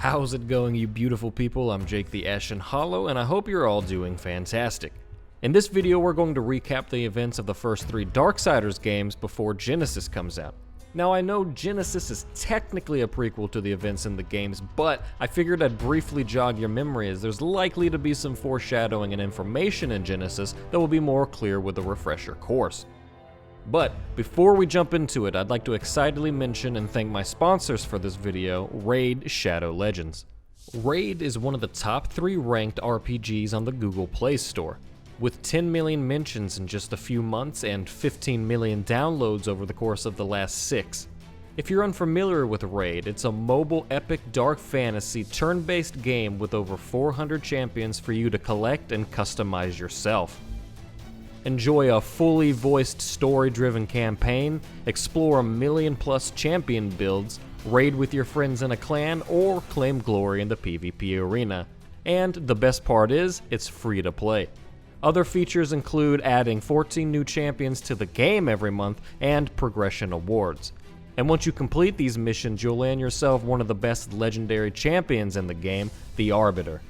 How's it going, you beautiful people? I'm Jake the Ashen Hollow, and I hope you're all doing fantastic. In this video, we're going to recap the events of the first 3 Darksiders games before Genesis comes out. Now, I know Genesis is technically a prequel to the events in the games, but I figured I'd briefly jog your memory as there's likely to be some foreshadowing and information in Genesis that will be more clear with a refresher course. But before we jump into it, I'd like to excitedly mention and thank my sponsors for this video, Raid Shadow Legends. Raid is one of the top 3 ranked RPGs on the Google Play Store. With 10 million mentions in just a few months and 15 million downloads over the course of the last 6. If you're unfamiliar with Raid, it's a mobile epic dark fantasy turn-based game with over 400 champions for you to collect and customize yourself. Enjoy a fully voiced story-driven campaign, explore 1 million+ champion builds, raid with your friends in a clan, or claim glory in the PvP arena. And the best part is, it's free to play. Other features include adding 14 new champions to the game every month and progression awards. And once you complete these missions, you'll land yourself one of the best legendary champions in the game, the Arbiter.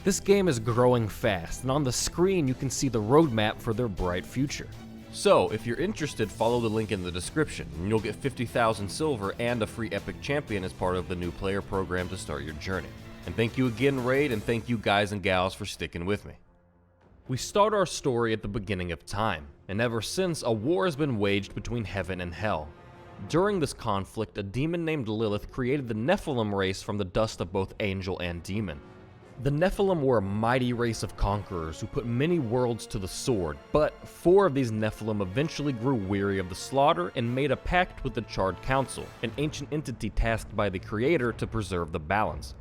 This game is growing fast, and on the screen you can see the roadmap for their bright future. So, if you're interested, follow the link in the description, and you'll get 50,000 silver and a free epic champion as part of the new player program to start your journey. And thank you again, Raid, and thank you guys and gals for sticking with me. We start our story at the beginning of time, and ever since, a war has been waged between heaven and hell. During this conflict, a demon named Lilith created the Nephilim race from the dust of both angel and demon. The Nephilim were a mighty race of conquerors who put many worlds to the sword, but 4 of these Nephilim eventually grew weary of the slaughter and made a pact with the Charred Council, an ancient entity tasked by the Creator to preserve the balance.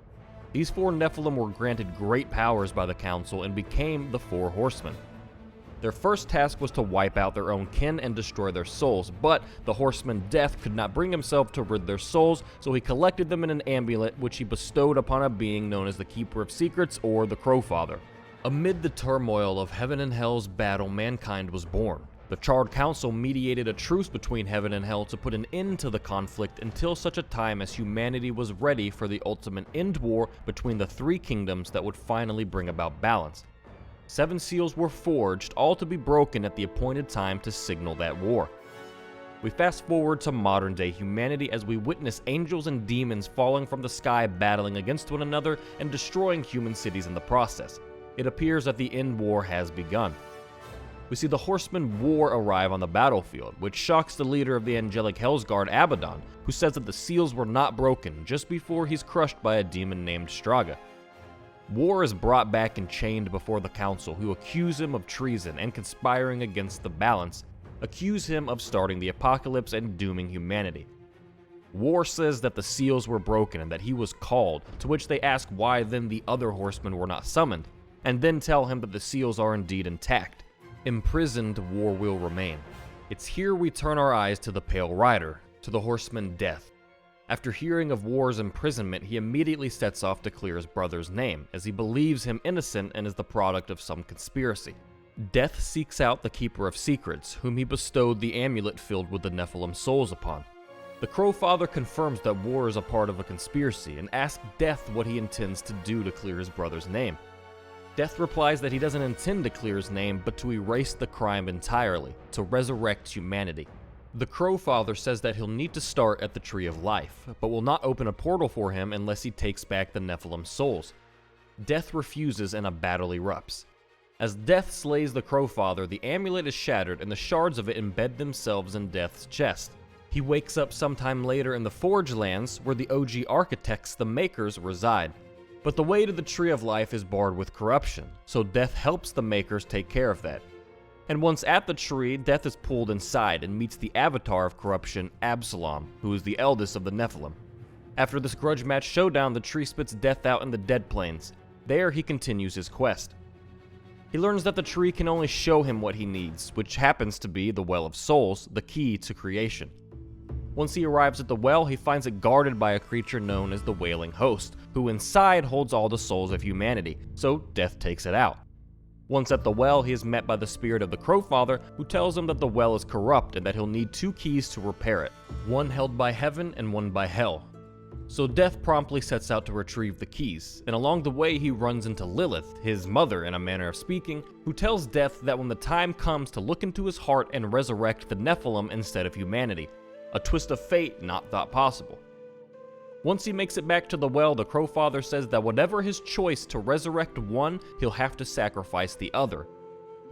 These 4 Nephilim were granted great powers by the Council and became the 4 Horsemen. Their first task was to wipe out their own kin and destroy their souls, but the horseman Death could not bring himself to rid their souls, so he collected them in an amulet which he bestowed upon a being known as the Keeper of Secrets or the Crowfather. Amid the turmoil of Heaven and Hell's battle, mankind was born. The Charred Council mediated a truce between Heaven and Hell to put an end to the conflict until such a time as humanity was ready for the ultimate end war between the 3 kingdoms that would finally bring about balance. 7 seals were forged, all to be broken at the appointed time to signal that war. We fast forward to modern day humanity as we witness angels and demons falling from the sky, battling against one another and destroying human cities in the process. It appears that the end war has begun. We see the Horseman War arrive on the battlefield, which shocks the leader of the angelic Hellsguard, Abaddon, who says that the seals were not broken just before he's crushed by a demon named Straga. War is brought back and chained before the Council, who accuse him of treason and conspiring against the balance, accuse him of starting the apocalypse and dooming humanity. War says that the seals were broken and that he was called, to which they ask why then the other horsemen were not summoned, and then tell him that the seals are indeed intact. Imprisoned, War will remain. It's here we turn our eyes to the Pale Rider, to the horseman Death. After hearing of War's imprisonment, he immediately sets off to clear his brother's name, as he believes him innocent and is the product of some conspiracy. Death seeks out the Keeper of Secrets, whom he bestowed the amulet filled with the Nephilim souls upon. The Crowfather confirms that War is a part of a conspiracy and asks Death what he intends to do to clear his brother's name. Death replies that he doesn't intend to clear his name, but to erase the crime entirely, to resurrect humanity. The Crowfather says that he'll need to start at the Tree of Life, but will not open a portal for him unless he takes back the Nephilim souls. Death refuses and a battle erupts. As Death slays the Crowfather, the amulet is shattered and the shards of it embed themselves in Death's chest. He wakes up sometime later in the Forge Lands, where the OG architects, the Makers, reside. But the way to the Tree of Life is barred with corruption, so Death helps the Makers take care of that. And once at the tree, Death is pulled inside and meets the avatar of corruption, Absalom, who is the eldest of the Nephilim. After this grudge match showdown, the tree spits Death out in the Dead Plains. There he continues his quest. He learns that the tree can only show him what he needs, which happens to be the Well of Souls, the key to creation. Once he arrives at the well, he finds it guarded by a creature known as the Wailing Host, who inside holds all the souls of humanity, so Death takes it out. Once at the well, he is met by the spirit of the Crowfather, who tells him that the well is corrupt and that he'll need 2 keys to repair it, one held by heaven and one by hell. So Death promptly sets out to retrieve the keys, and along the way he runs into Lilith, his mother in a manner of speaking, who tells Death that when the time comes to look into his heart and resurrect the Nephilim instead of humanity, a twist of fate not thought possible. Once he makes it back to the well, the Crowfather says that whatever his choice to resurrect one, he'll have to sacrifice the other.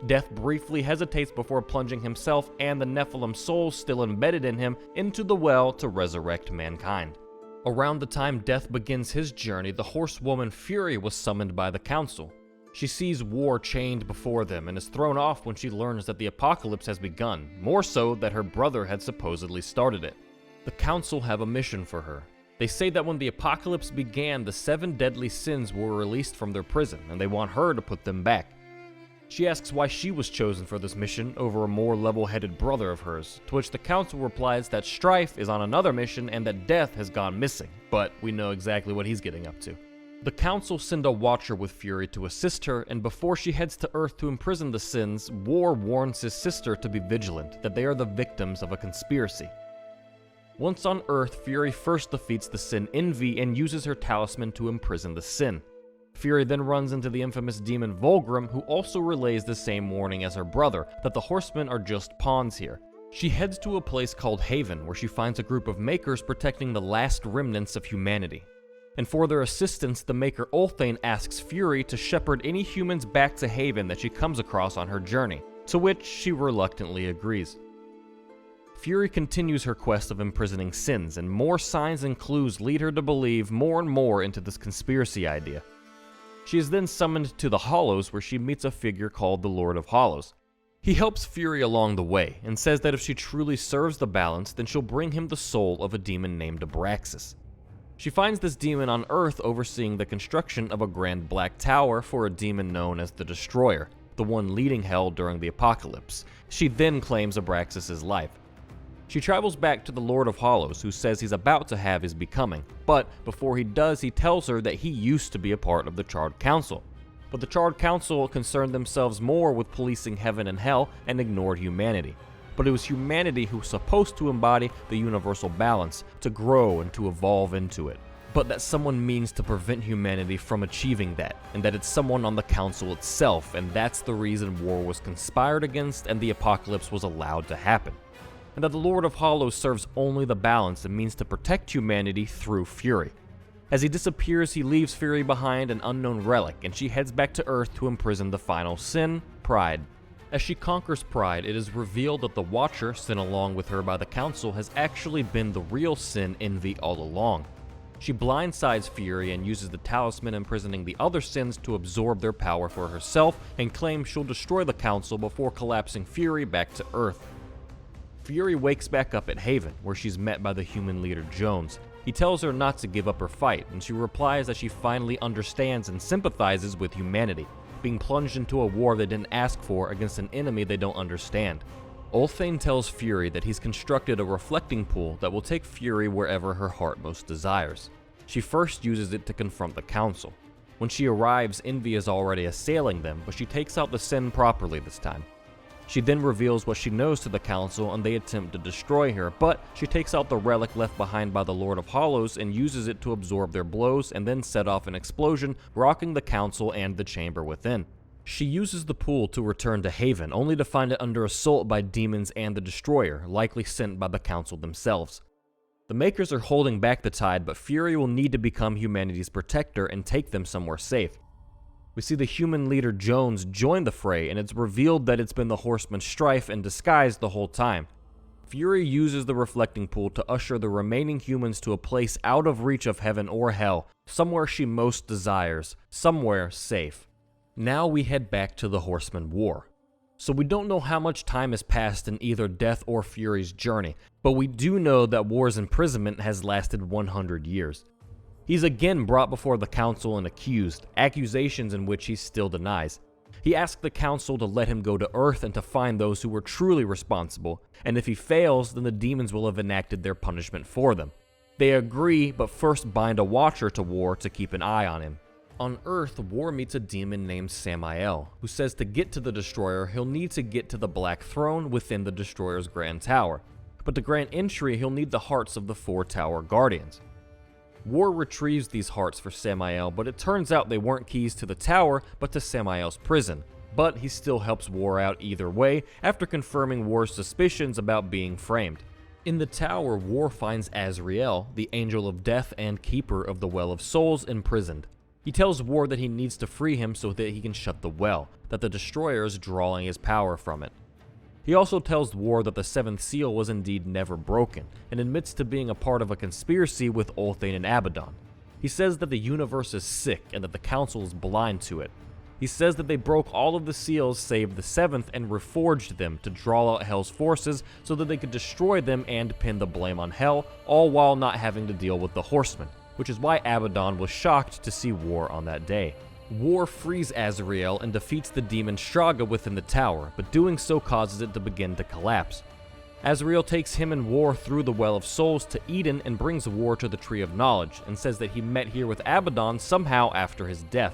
Death briefly hesitates before plunging himself and the Nephilim souls still embedded in him into the well to resurrect mankind. Around the time Death begins his journey, the horsewoman Fury was summoned by the Council. She sees war chained before them and is thrown off when she learns that the apocalypse has begun, more so that her brother had supposedly started it. The Council have a mission for her. They say that when the apocalypse began, the 7 deadly sins were released from their prison, and they want her to put them back. She asks why she was chosen for this mission over a more level-headed brother of hers, to which the Council replies that Strife is on another mission and that Death has gone missing, but we know exactly what he's getting up to. The Council send a Watcher with Fury to assist her, and before she heads to Earth to imprison the sins, War warns his sister to be vigilant, that they are the victims of a conspiracy. Once on Earth, Fury first defeats the sin Envy and uses her talisman to imprison the sin. Fury then runs into the infamous demon Vulgrim, who also relays the same warning as her brother, that the horsemen are just pawns here. She heads to a place called Haven, where she finds a group of Makers protecting the last remnants of humanity. And for their assistance, the Maker Ulthane asks Fury to shepherd any humans back to Haven that she comes across on her journey, to which she reluctantly agrees. Fury continues her quest of imprisoning sins, and more signs and clues lead her to believe more and more into this conspiracy idea. She is then summoned to the Hollows, where she meets a figure called the Lord of Hollows. He helps Fury along the way, and says that if she truly serves the balance, then she'll bring him the soul of a demon named Abraxas. She finds this demon on Earth overseeing the construction of a grand black tower for a demon known as the Destroyer, the one leading Hell during the apocalypse. She then claims Abraxas' life. She travels back to the Lord of Hollows, who says he's about to have his becoming, but before he does, he tells her that he used to be a part of the Charred Council. But the Charred Council concerned themselves more with policing heaven and hell and ignored humanity. But it was humanity who was supposed to embody the universal balance, to grow and to evolve into it. But that someone means to prevent humanity from achieving that, and that it's someone on the Council itself, and that's the reason war was conspired against and the apocalypse was allowed to happen. And that the Lord of Hollows serves only the balance and means to protect humanity through Fury. As he disappears, he leaves Fury behind an unknown relic, and she heads back to Earth to imprison the final sin, Pride. As she conquers Pride, it is revealed that the Watcher, sent along with her by the Council, has actually been the real sin Envy all along. She blindsides Fury and uses the talisman imprisoning the other sins to absorb their power for herself, and claims she'll destroy the Council before collapsing Fury back to Earth. Fury wakes back up at Haven, where she's met by the human leader Jones. He tells her not to give up her fight, and she replies that she finally understands and sympathizes with humanity, being plunged into a war they didn't ask for against an enemy they don't understand. Ulthane tells Fury that he's constructed a reflecting pool that will take Fury wherever her heart most desires. She first uses it to confront the Council. When she arrives, Envy is already assailing them, but she takes out the sin properly this time. She then reveals what she knows to the Council, and they attempt to destroy her, but she takes out the relic left behind by the Lord of Hollows and uses it to absorb their blows and then set off an explosion, rocking the Council and the chamber within. She uses the pool to return to Haven, only to find it under assault by demons and the Destroyer, likely sent by the Council themselves. The Makers are holding back the tide, but Fury will need to become humanity's protector and take them somewhere safe. We see the human leader Jones join the fray, and it's revealed that it's been the horseman Strife in disguise the whole time. Fury uses the reflecting pool to usher the remaining humans to a place out of reach of heaven or hell, somewhere she most desires, somewhere safe. Now we head back to the Horseman War. So we don't know how much time has passed in either Death or Fury's journey, but we do know that War's imprisonment has lasted 100 years. He's again brought before the Council and accused, accusations in which he still denies. He asks the Council to let him go to Earth and to find those who were truly responsible, and if he fails, then the demons will have enacted their punishment for them. They agree, but first bind a Watcher to War to keep an eye on him. On Earth, War meets a demon named Samael, who says to get to the Destroyer, he'll need to get to the Black Throne within the Destroyer's Grand Tower. But to grant entry, he'll need the hearts of the 4 Tower Guardians. War retrieves these hearts for Samael, but it turns out they weren't keys to the tower, but to Samael's prison. But he still helps War out either way, after confirming War's suspicions about being framed. In the tower, War finds Azrael, the Angel of Death and Keeper of the Well of Souls, imprisoned. He tells War that he needs to free him so that he can shut the well, that the Destroyer is drawing his power from it. He also tells War that the seventh seal was indeed never broken, and admits to being a part of a conspiracy with Ulthane and Abaddon. He says that the universe is sick and that the Council is blind to it. He says that they broke all of the seals save the seventh and reforged them to draw out Hell's forces so that they could destroy them and pin the blame on Hell, all while not having to deal with the Horsemen, which is why Abaddon was shocked to see War on that day. War frees Azrael and defeats the demon Straga within the tower, but doing so causes it to begin to collapse. Azrael takes him and War through the Well of Souls to Eden and brings War to the Tree of Knowledge, and says that he met here with Abaddon somehow after his death.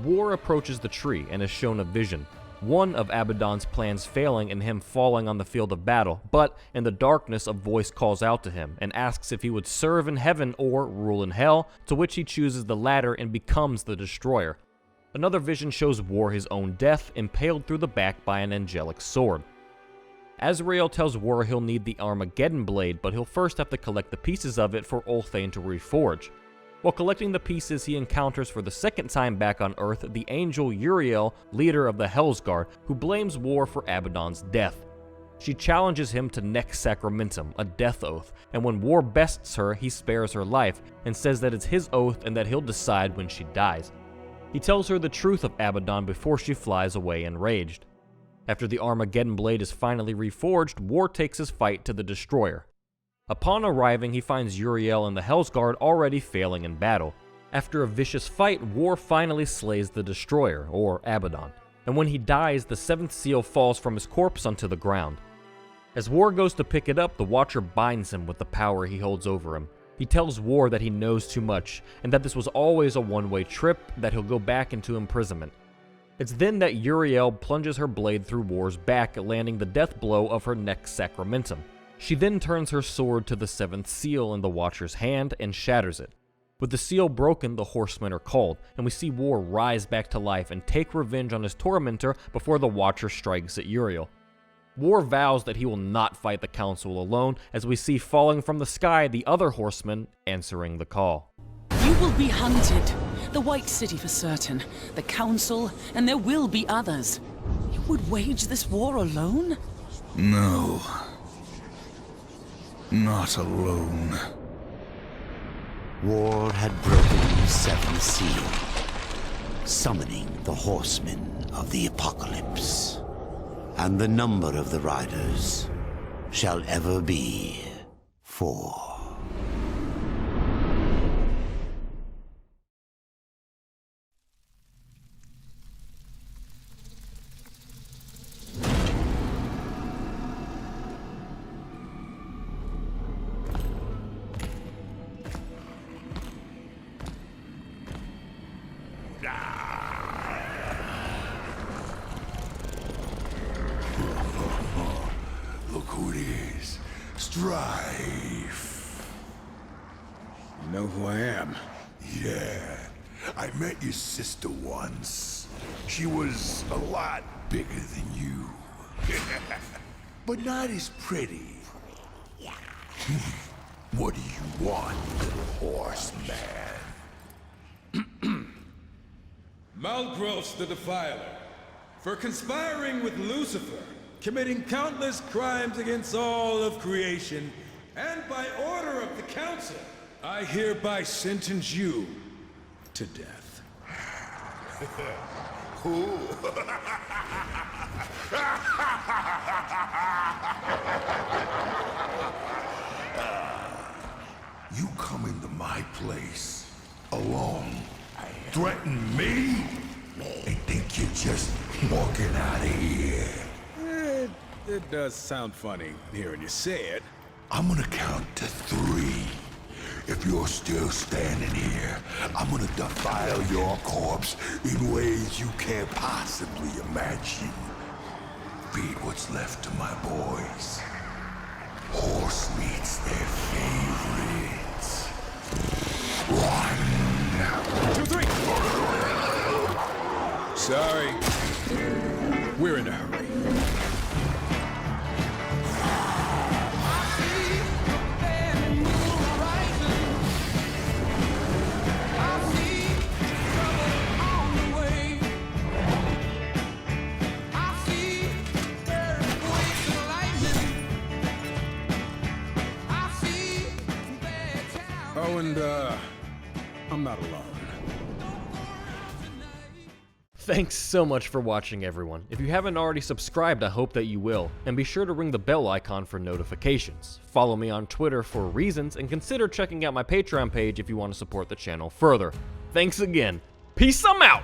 War approaches the tree and is shown a vision, one of Abaddon's plans failing and him falling on the field of battle, but in the darkness a voice calls out to him and asks if he would serve in heaven or rule in hell, to which he chooses the latter and becomes the Destroyer. Another vision shows War his own death, impaled through the back by an angelic sword. Azrael tells War he'll need the Armageddon blade, but he'll first have to collect the pieces of it for Ulthane to reforge. While collecting the pieces, he encounters for the second time back on Earth the angel Uriel, leader of the Hellsguard, who blames War for Abaddon's death. She challenges him to Nec Sacramentum, a death oath, and when War bests her, he spares her life and says that it's his oath and that he'll decide when she dies. He tells her the truth of Abaddon before she flies away enraged. After the Armageddon blade is finally reforged, War takes his fight to the Destroyer. Upon arriving, he finds Uriel and the Hellsguard already failing in battle. After a vicious fight, War finally slays the Destroyer, or Abaddon, and when he dies, the seventh seal falls from his corpse onto the ground. As War goes to pick it up, the Watcher binds him with the power he holds over him. He tells War that he knows too much, and that this was always a one-way trip, that he'll go back into imprisonment. It's then that Uriel plunges her blade through War's back, landing the death blow of her Nec Sacramentum. She then turns her sword to the seventh seal in the Watcher's hand and shatters it. With the seal broken, the Horsemen are called, and we see War rise back to life and take revenge on his tormentor before the Watcher strikes at Uriel. War vows that he will not fight the Council alone, as we see falling from the sky the other Horsemen answering the call. You will be hunted. The White City for certain, the Council, and there will be others. You would wage this war alone? No. Not alone. War had broken the seventh seal, summoning the Horsemen of the Apocalypse. And the number of the riders shall ever be 4. Look who it is. Strife. You know who I am? Yeah. I met your sister once. She was a lot bigger than you. But not as pretty. What do you want, little horseman? Malgros the Defiler, for conspiring with Lucifer, committing countless crimes against all of creation, and by order of the Council, I hereby sentence you to death. You come into my place alone, threaten me, and think you're just walking out of here. It does sound funny hearing you say it. I'm gonna count to 3. If you're still standing here, I'm gonna defile your corpse in ways you can't possibly imagine. Feed what's left to my boys. Horse meat's their favorites. 1. 2, 3. Sorry. We're in a hurry. Oh, and, I'm not alone. Thanks so much for watching, everyone. If you haven't already subscribed, I hope that you will, and be sure to ring the bell icon for notifications. Follow me on Twitter for reasons, and consider checking out my Patreon page if you want to support the channel further. Thanks again. Peace, I'm out!